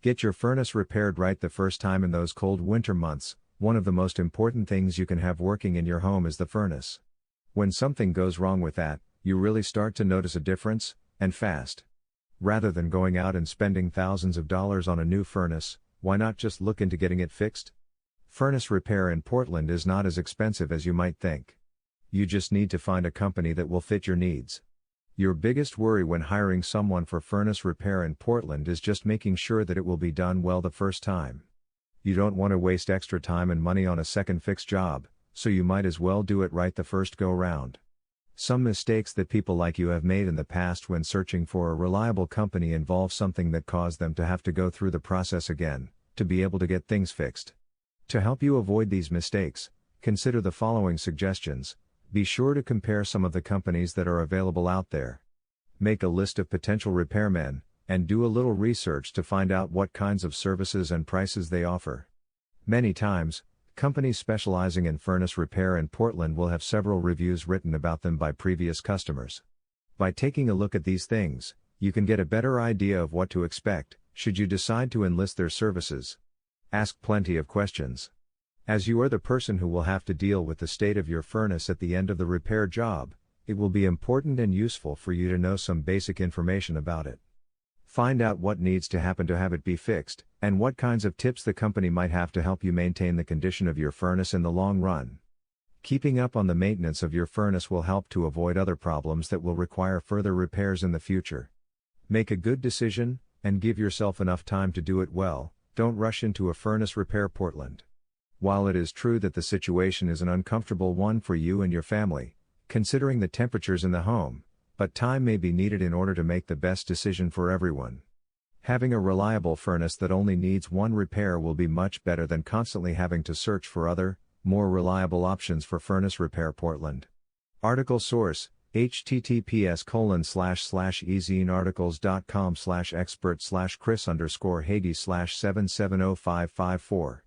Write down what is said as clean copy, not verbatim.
Get your furnace repaired right the first time in those cold winter months. One of the most important things you can have working in your home is the furnace. When something goes wrong with that, you really start to notice a difference, and fast. Rather than going out and spending thousands of dollars on a new furnace, why not just look into getting it fixed? Furnace repair in Portland is not as expensive as you might think. You just need to find a company that will fit your needs. Your biggest worry when hiring someone for furnace repair in Portland is just making sure that it will be done well the first time. You don't want to waste extra time and money on a second fix job, so you might as well do it right the first go round. Some mistakes that people like you have made in the past when searching for a reliable company involve something that caused them to have to go through the process again, to be able to get things fixed. To help you avoid these mistakes, consider the following suggestions. Be sure to compare some of the companies that are available out there. Make a list of potential repairmen, and do a little research to find out what kinds of services and prices they offer. Many times, companies specializing in furnace repair in Portland will have several reviews written about them by previous customers. By taking a look at these things, you can get a better idea of what to expect, should you decide to enlist their services. Ask plenty of questions. As you are the person who will have to deal with the state of your furnace at the end of the repair job, it will be important and useful for you to know some basic information about it. Find out what needs to happen to have it be fixed, and what kinds of tips the company might have to help you maintain the condition of your furnace in the long run. Keeping up on the maintenance of your furnace will help to avoid other problems that will require further repairs in the future. Make a good decision, and give yourself enough time to do it well. Don't rush into a furnace repair Portland. While it is true that the situation is an uncomfortable one for you and your family, considering the temperatures in the home, but time may be needed in order to make the best decision for everyone. Having a reliable furnace that only needs one repair will be much better than constantly having to search for other, more reliable options for furnace repair Portland. Article source: https://ezinearticles.com/expert/Chris_Hagee/770554